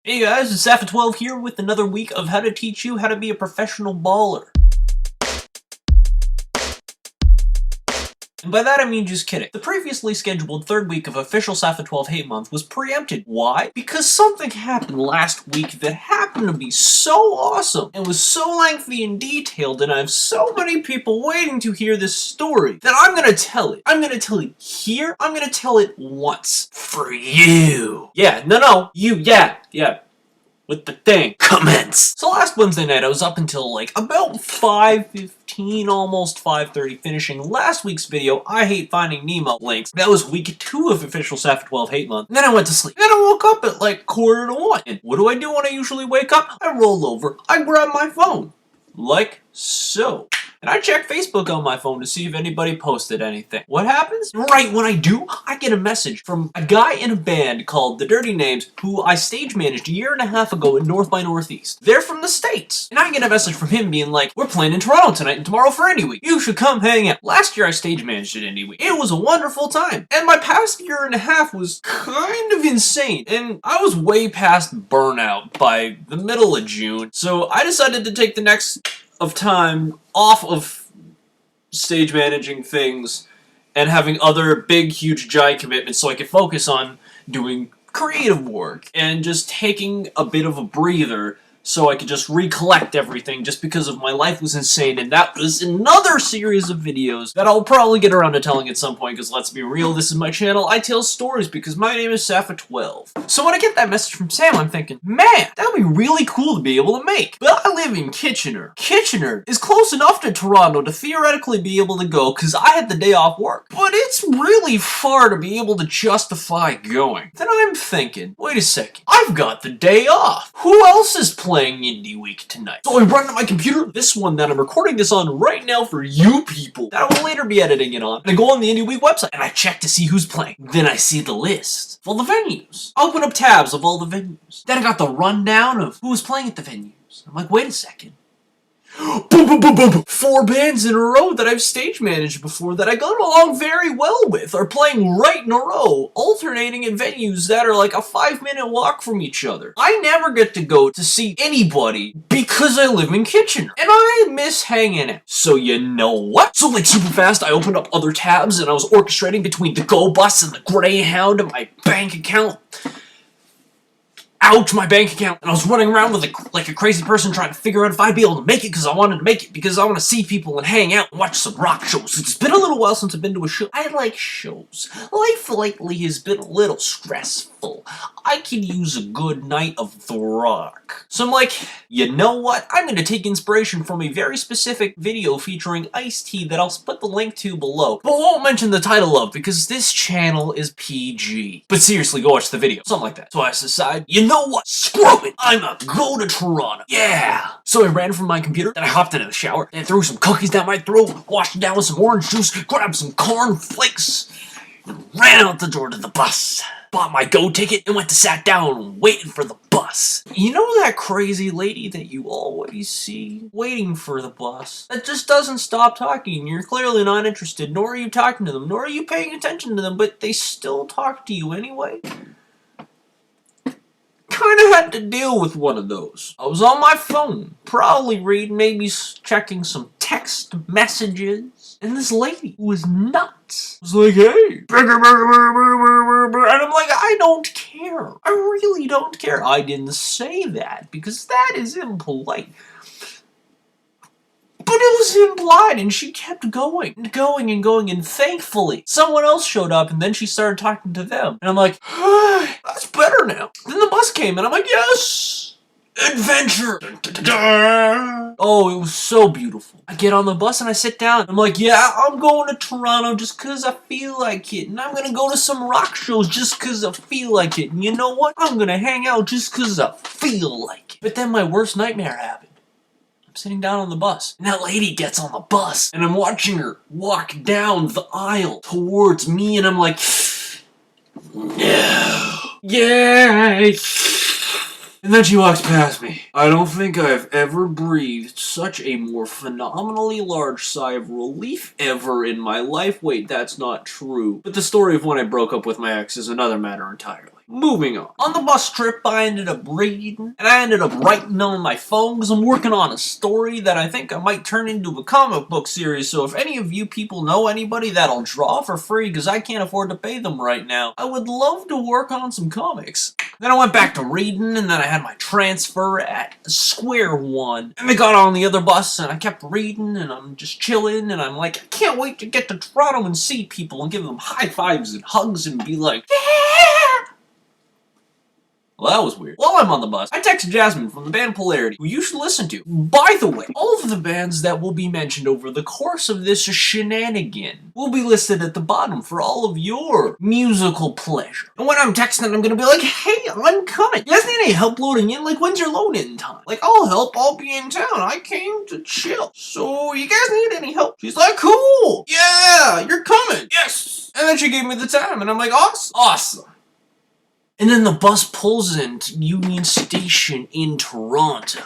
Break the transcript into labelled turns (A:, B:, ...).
A: Hey guys, it's Safa12 here with another week of how to teach you how to be a professional baller. And by that I mean just kidding. The previously scheduled third week of official Safa12 Hate Month was preempted. Why? Because something happened last week that happened to be so awesome and was so lengthy and detailed, and I have so many people waiting to hear this story that I'm gonna tell it. I'm gonna tell it here. I'm gonna tell it once. For you. Yeah, no, you, yeah. With the thing. Commence! So last Wednesday night I was up until like about 5:15, almost 5:30, finishing last week's video, I Hate Finding Nemo links. That was week 2 of official Safa12 Hate Month. And then I went to sleep. Then I woke up at like 1:45. And what do I do when I usually wake up? I roll over, I grab my phone. Like so. And I check Facebook on my phone to see if anybody posted anything. What happens? Right when I do, I get a message from a guy in a band called The Dirty Names, who I stage managed a year and a half ago in North by Northeast. They're from the States. And I get a message from him being like, we're playing in Toronto tonight and tomorrow for Indie Week. You should come hang out. Last year I stage managed at Indie Week. It was a wonderful time. And my past year and a half was kind of insane. And I was way past burnout by the middle of June. So I decided to take the next of time off of stage managing things and having other big, huge, giant commitments so I could focus on doing creative work and just taking a bit of a breather so I could just recollect everything just because of my life was insane. And that was another series of videos that I'll probably get around to telling at some point, because let's be real, this is my channel. I tell stories because my name is Safa12. So when I get that message from Sam, I'm thinking, man, that would be really cool to be able to make. But I live in Kitchener. Kitchener is close enough to Toronto to theoretically be able to go because I had the day off work. But it's really far to be able to justify going. Then I'm thinking, wait a second, I've got the day off. Who else is playing Indie Week tonight? So I run to my computer, this one that I'm recording this on right now for you people, that I will later be editing it on. And I go on the Indie Week website and I check to see who's playing. Then I see the list of all the venues. I open up tabs of all the venues. Then I got the rundown of who was playing at the venues. I'm like, wait a second. Boom, boom, boom, boom, boom. 4 bands in a row that I've stage managed before that I got along very well with are playing right in a row, alternating in venues that are like a 5-minute walk from each other. I never get to go to see anybody because I live in Kitchener, and I miss hanging out. So you know what? So like super fast, I opened up other tabs and I was orchestrating between the Go Bus and the Greyhound and my bank account. Ouch, my bank account. And I was running around with like a crazy person trying to figure out if I'd be able to make it because I wanted to make it because I want to see people and hang out and watch some rock shows. It's been a little while since I've been to a show. I like shows. Life lately has been a little stressful. I could use a good night of the rock. So I'm like, you know what? I'm going to take inspiration from a very specific video featuring Ice-T that I'll put the link to below, but won't mention the title of because this channel is PG. But seriously, go watch the video. Something like that. So I decide, you know what? Screw it! I'ma go to Toronto. Yeah! So I ran from my computer, then I hopped into the shower, and threw some cookies down my throat, washed it down with some orange juice, grabbed some corn flakes, and ran out the door to the bus. Bought my GO ticket and went to sat down waiting for the bus. You know that crazy lady that you always see waiting for the bus that just doesn't stop talking? You're clearly not interested, nor are you talking to them, nor are you paying attention to them, but they still talk to you anyway? Kind of had to deal with one of those. I was on my phone, probably reading, maybe checking some text messages, and this lady who was nuts was like, hey, and I'm like, I don't care. I really don't care. I didn't say that because that is impolite. But it was implied, and she kept going and going and going, and thankfully, someone else showed up, and then she started talking to them. And I'm like, that's better now. Then the bus came, and I'm like, yes! Adventure! Oh, it was so beautiful. I get on the bus, and I sit down. I'm like, yeah, I'm going to Toronto just because I feel like it. And I'm going to go to some rock shows just because I feel like it. And you know what? I'm going to hang out just because I feel like it. But then my worst nightmare happened. Sitting down on the bus, and that lady gets on the bus, and I'm watching her walk down the aisle towards me, and I'm like, no, yay! And then she walks past me. I don't think I've ever breathed such a more phenomenally large sigh of relief ever in my life. Wait, that's not true. But the story of when I broke up with my ex is another matter entirely. Moving on. On the bus trip, I ended up reading, and I ended up writing on my phone because I'm working on a story that I think I might turn into a comic book series, so if any of you people know anybody that'll draw for free because I can't afford to pay them right now, I would love to work on some comics. Then I went back to reading, and then I had my transfer at Square One. And I got on the other bus, and I kept reading, and I'm just chilling, and I'm like, I can't wait to get to Toronto and see people and give them high fives and hugs and be like, yeah! Well, that was weird. While I'm on the bus, I text Jasmine from the band Polarity, who you should listen to. By the way, all of the bands that will be mentioned over the course of this shenanigan will be listed at the bottom for all of your musical pleasure. And when I'm texting, I'm gonna be like, hey, I'm coming. You guys need any help loading in? Like, when's your load-in time? Like, I'll help, I'll be in town. I came to chill. So, you guys need any help? She's like, cool. Yeah, you're coming. Yes. And then she gave me the time, and I'm like, awesome. And then the bus pulls into Union Station in Toronto.